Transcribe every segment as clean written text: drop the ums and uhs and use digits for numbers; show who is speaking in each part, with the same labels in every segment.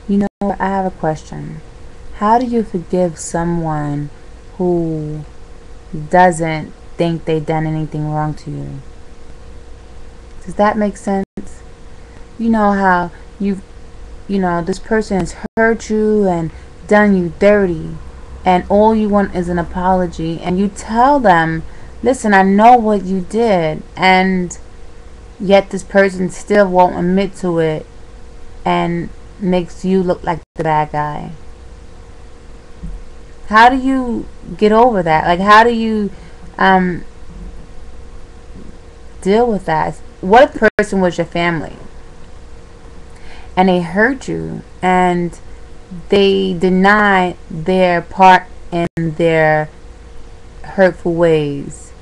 Speaker 1: You know, I have a question. How do you forgive someone who doesn't think they done anything wrong to you? Does that make sense? You know how this person has hurt you and done you dirty, and all you want is an apology, and you tell them, listen, I know what you did, and yet this person still won't admit to it and makes you look like the bad guy. How do you get over that? Like, how do you um, deal with that? What if the person was your family and they hurt you and they deny their part in their hurtful ways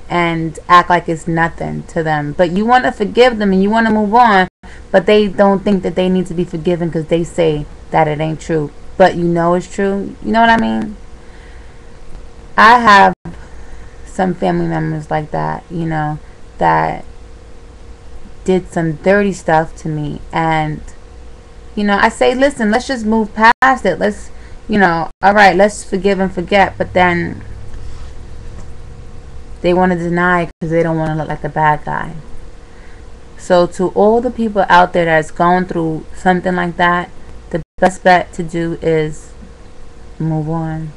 Speaker 1: and act like it's nothing to them, but you want to forgive them and you want to move on, but they don't think that they need to be forgiven because they say that it ain't true, but you know it's true? You know what I mean? I have some family members like that, that did some dirty stuff to me, and I say, listen, let's just move past it. Let's, all right, let's forgive and forget. But then they want to deny it because they don't want to look like the bad guy. So to all the people out there that's going through something like that, the best bet to do is move on.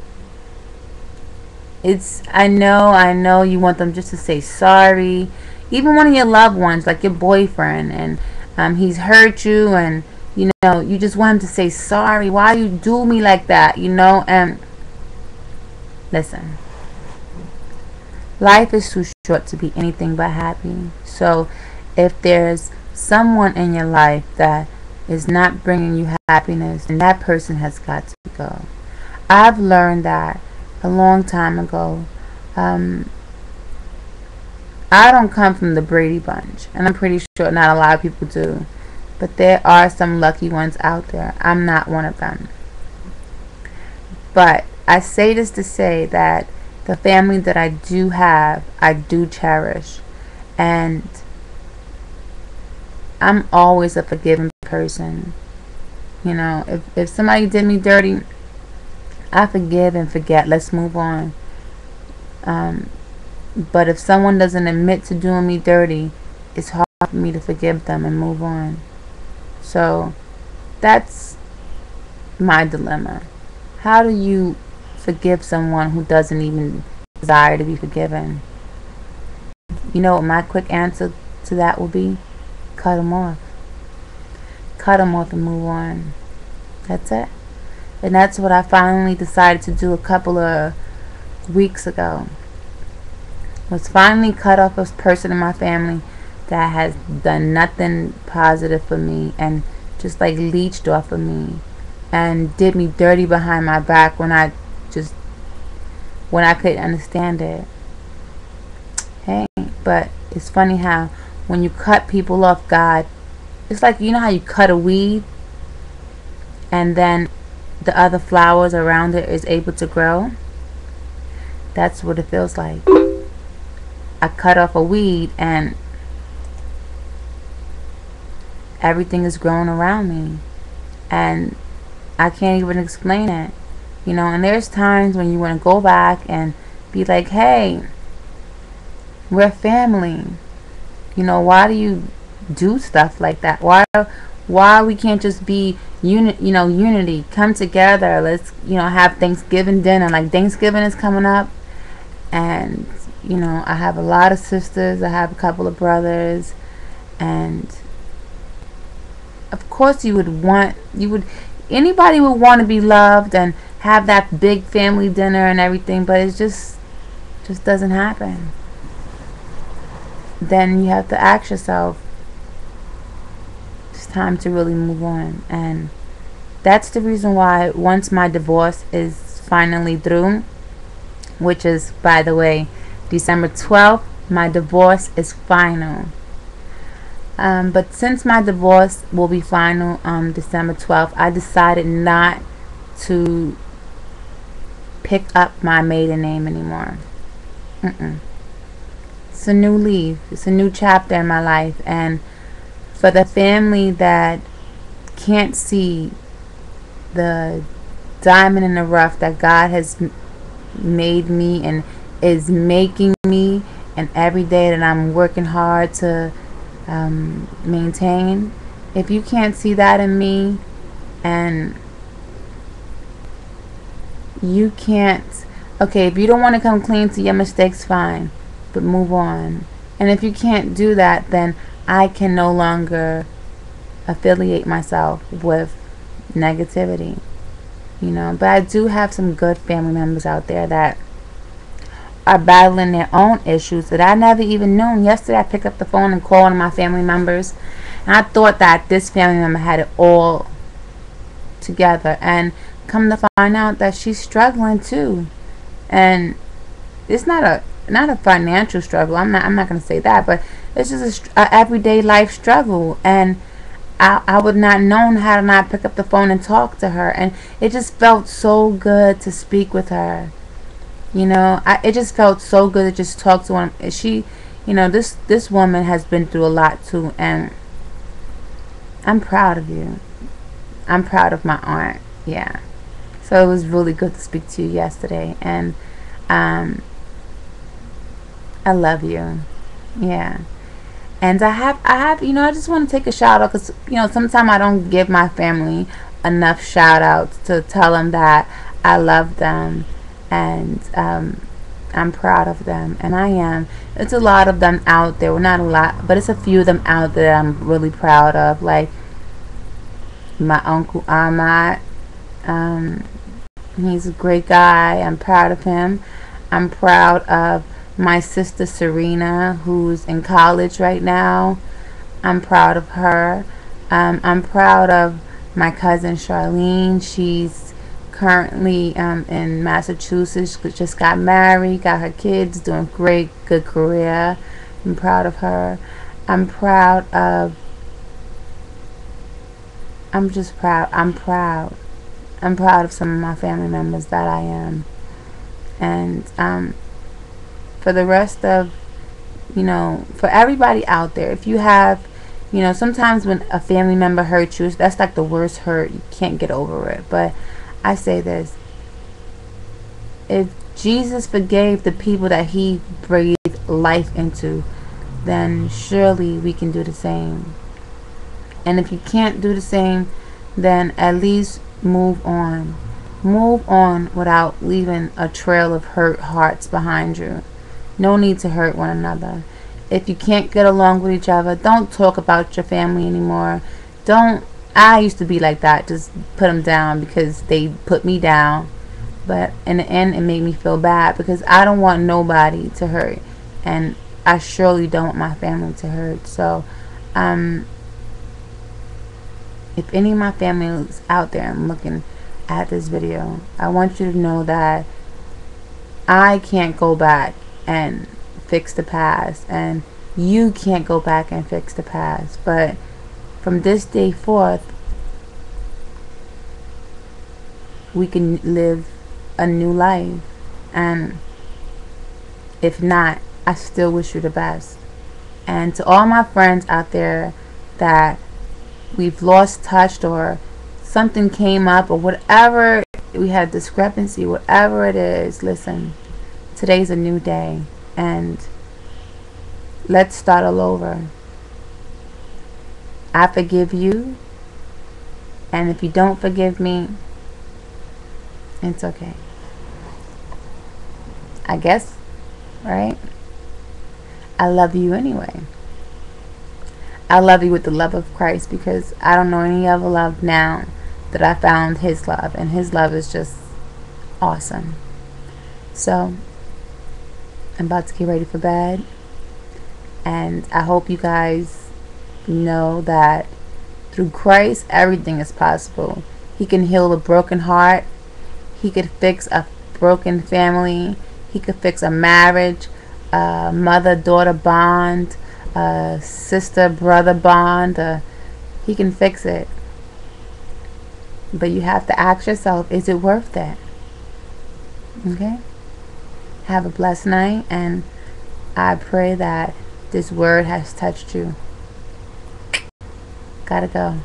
Speaker 1: I know you want them just to say sorry. Even one of your loved ones, like your boyfriend, and he's hurt you, and you just want him to say sorry. Why you do me like that? And listen, life is too short to be anything but happy. So if there's someone in your life that is not bringing you happiness, then that person has got to go. I've learned that a long time ago. I don't come from the Brady Bunch, and I'm pretty sure not a lot of people do. But there are some lucky ones out there. I'm not one of them. But I say this to say that the family that I do have, I do cherish. And I'm always a forgiving person. If somebody did me dirty, I forgive and forget. Let's move on. But if someone doesn't admit to doing me dirty, it's hard for me to forgive them and move on. So that's my dilemma. How do you forgive someone who doesn't even desire to be forgiven? You know what my quick answer to that will be? Cut them off. Cut them off and move on. That's it. And that's what I finally decided to do a couple of weeks ago. Was finally cut off a person in my family that has done nothing positive for me and just like leeched off of me and did me dirty behind my back when I couldn't understand it. Hey, but it's funny how when you cut people off, God, it's like, how you cut a weed and then the other flowers around it is able to grow? That's what it feels like. I cut off a weed and everything is growing around me, and I can't even explain it. And there's times when you want to go back and be like, hey, we're family. Why do you do stuff like that? Why we can't just be unity, come together. Let's have Thanksgiving dinner. Like, Thanksgiving is coming up, and I have a lot of sisters, I have a couple of brothers, and of course anybody would want to be loved and have that big family dinner and everything, but it just doesn't happen. Then you have to ask yourself, it's time to really move on. And that's the reason why once my divorce is finally through, which is, by the way, December 12th, my divorce is final. But since my divorce will be final on December 12th, I decided not to pick up my maiden name anymore. It's a new leaf. It's a new chapter in my life. And for the family that can't see the diamond in the rough that God has made me and is making me, and every day that I'm working hard to maintain, if you can't see that in me, and you can't, okay, if you don't want to come clean to your mistakes, fine, but move on. And if you can't do that, then I can no longer affiliate myself with negativity, you know. But I do have some good family members out there that are battling their own issues that I never even known. Yesterday I picked up the phone and called one of my family members, and I thought that this family member had it all together, and come to find out that she's struggling too. And it's not a financial struggle. I'm not going to say that, but it's just a everyday life struggle. And I would not known how to not pick up the phone and talk to her, and it just felt so good to speak with her. You know, it just felt so good to just talk to one. She, you know, this woman has been through a lot too, and I'm proud of you. I'm proud of my aunt. Yeah. So it was really good to speak to you yesterday, and I love you. Yeah. And I have, you know, I just want to take a shout out because, you know, sometimes I don't give my family enough shout outs to tell them that I love them, and I'm proud of them, and I am. It's a lot of them out there. Well, not a lot, but it's a few of them out there that I'm really proud of. Like my uncle Ahmad. He's a great guy. I'm proud of him. I'm proud of my sister Serena, who's in college right now. I'm proud of her. I'm proud of my cousin Charlene. She's currently in Massachusetts. Just got married, got her kids, doing great, good career. I'm proud of her. I'm proud of. I'm just proud. I'm proud. I'm proud of some of my family members that I am. And for the rest of, you know, for everybody out there, if you have, you know, sometimes when a family member hurts you, that's like the worst hurt. You can't get over it. But I say this: if Jesus forgave the people that he breathed life into, then surely we can do the same. And if you can't do the same, then at least move on. Move on without leaving a trail of hurt hearts behind you. No need to hurt one another. If you can't get along with each other, don't talk about your family anymore. Don't. I used to be like that. Just put them down because they put me down. But in the end, it made me feel bad because I don't want nobody to hurt. And I surely don't want my family to hurt. So, if any of my family is out there and looking at this video, I want you to know that I can't go back and fix the past, and you can't go back and fix the past. But from this day forth, we can live a new life. And if not, I still wish you the best. And to all my friends out there that we've lost touch, or something came up, or whatever, we had discrepancy, whatever it is, listen, today's a new day, and let's start all over. I forgive you, and if you don't forgive me, it's okay, I guess, right? I love you anyway. I love you with the love of Christ, because I don't know any other love now that I found his love, and his love is just awesome. So I'm about to get ready for bed, and I hope you guys know that through Christ everything is possible. He can heal a broken heart. He could fix a broken family. He could fix a marriage, a mother-daughter bond, a sister-brother bond. He can fix it. But you have to ask yourself, is it worth it? Okay? Have a blessed night, and I pray that this word has touched you. Gotta go.